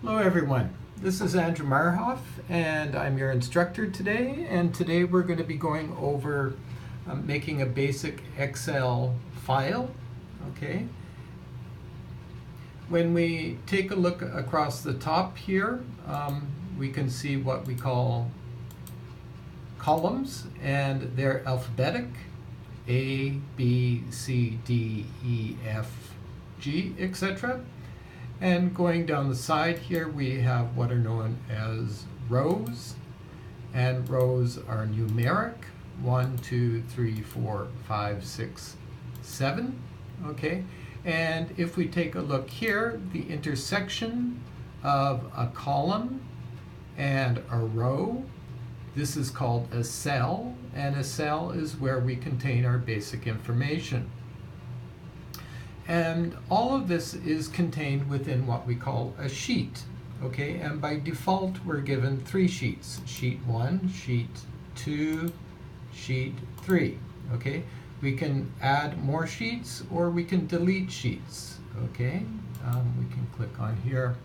Hello everyone, this is Andrew Marhoff and I'm your instructor today, and today we're going to be going over making a basic Excel file. Okay. When we take a look across the top here, we can see what we call columns, and they're alphabetic: A, B, C, D, E, F, G, etc. And going down the side here, we have what are known as rows, and rows are numeric: 1, 2, 3, 4, 5, 6, 7. Okay, and if we take a look here, the intersection of a column and a row, this is called a cell, and a cell is where we contain our basic information. And all of this is contained within what we call a sheet. Okay, and by default we're given 3 sheets: sheet 1, sheet 2, sheet 3. Okay, we can add more sheets or we can delete sheets. Okay, we can click on here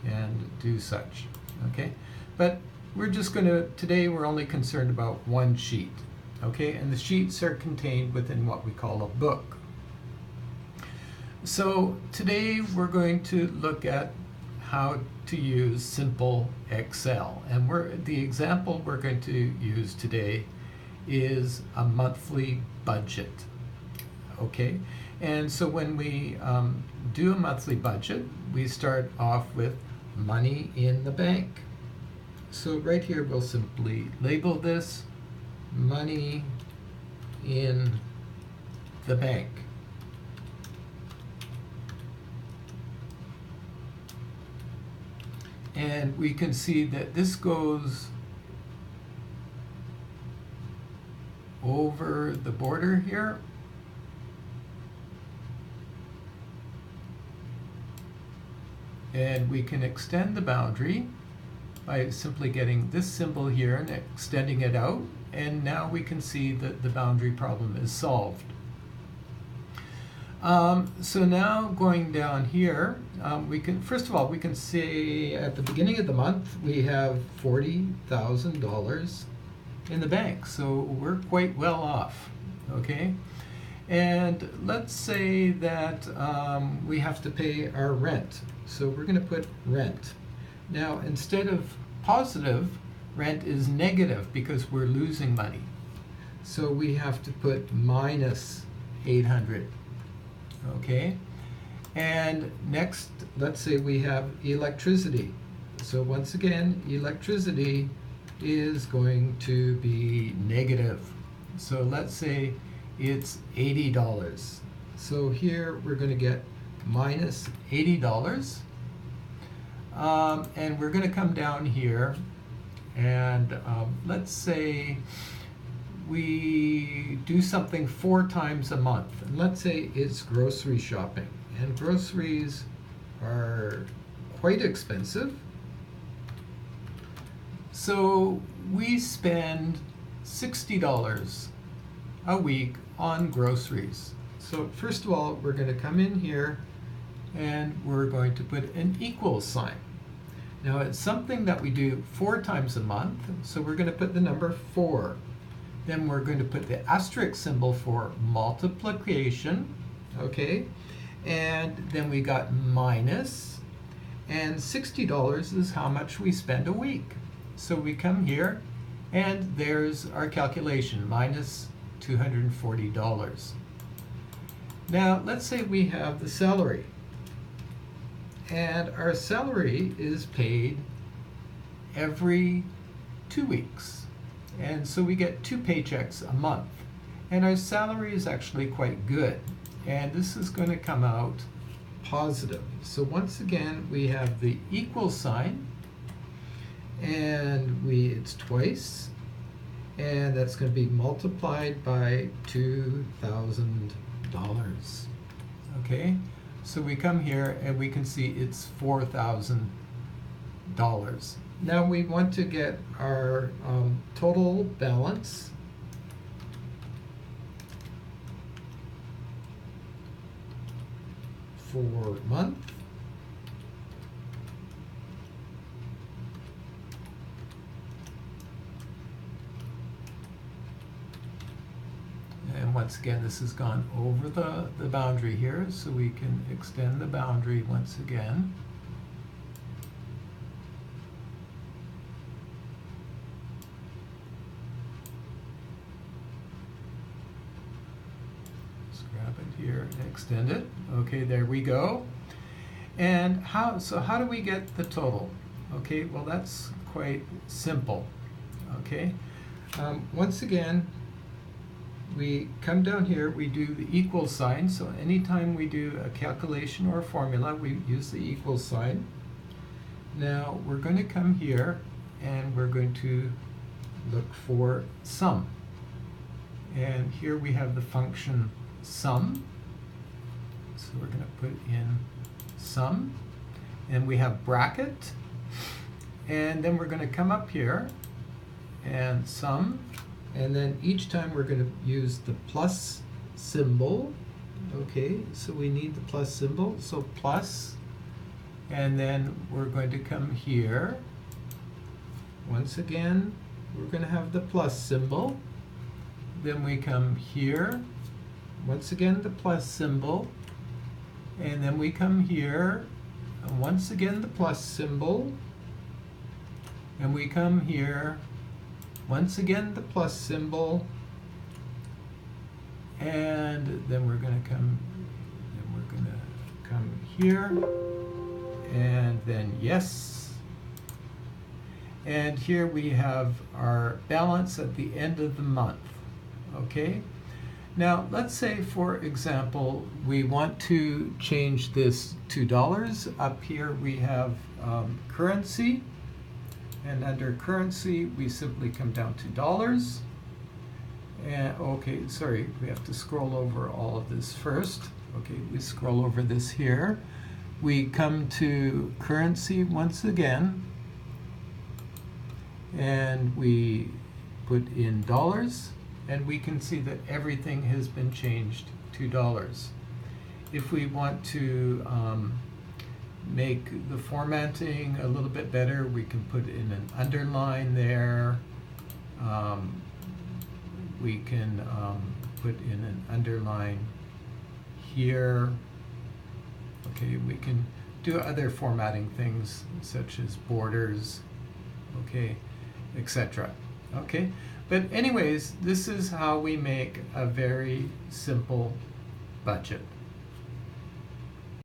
and do such. Okay, but we're just going to, today we're only concerned about 1 sheet. Okay, and the sheets are contained within what we call a book. So today we're going to look at how to use simple Excel, and the example we're going to use today is a monthly budget. Okay, and so when we do a monthly budget, we start off with money in the bank. So right here we'll simply label this money in the bank. And we can see that this goes over the border here. And we can extend the boundary by simply getting this symbol here and extending it out. And now we can see that the boundary problem is solved. So now going down here, we can, first of all, we can say at the beginning of the month we have $40,000 in the bank, so we're quite well off. Okay, and let's say that we have to pay our rent, so we're going to put rent. Now instead of positive, rent is negative because we're losing money, so we have to put minus 800. Okay, and next, let's say we have electricity. So once again, electricity is going to be negative. So let's say it's $80. So here we're going to get minus $80. And we're going to come down here and let's say we do something 4 times a month, and let's say it's grocery shopping, and groceries are quite expensive, so we spend $60 a week on groceries. So first of all, we're going to come in here and we're going to put an equal sign. Now it's something that we do 4 times a month, so we're going to put the number 4. Then we're going to put the asterisk symbol for multiplication, okay? And then we got minus, and $60 is how much we spend a week. So we come here, and there's our calculation, minus $240. Now, let's say we have the salary, and our salary is paid every 2 weeks. And so we get 2 paychecks a month, and our salary is actually quite good, and this is going to come out positive. So once again we have the equal sign, and it's twice, and that's going to be multiplied by $2,000. Okay, so we come here and we can see it's $4,000. Now we want to get our total balance for month, once again, this has gone over the boundary here, so we can extend the boundary once again. Let's grab it here and extend it. Okay, there we go. And how do we get the total? Okay, well, that's quite simple. Okay, once again, we come down here, we do the equal sign. So anytime we do a calculation or a formula, we use the equal sign. Now we're going to come here and we're going to look for sum. And here we have the function sum. So we're going to put in sum, and we have bracket, and then we're going to come up here and sum, and then each time we're going to use the plus symbol. Okay, so we need the plus symbol, so plus, and then we're going to come here. Once again, we're going to have the plus symbol. Then we come here, once again the plus symbol, and then we come here, and once again the plus symbol, and we come here, once again the plus symbol, and then we're going to come here, and then yes, and here we have our balance at the end of the month. Okay, now let's say, for example, we want to change this to dollars. Up here we have currency, and under currency we simply come down to dollars. And okay, sorry, we have to scroll over all of this first. Okay, we scroll over this here. We come to currency once again, and we put in dollars, and we can see that everything has been changed to dollars. If we want to make the formatting a little bit better, we can put in an underline there. We can put in an underline here. Okay, we can do other formatting things such as borders, okay, etc. Okay, but anyways, this is how we make a very simple budget.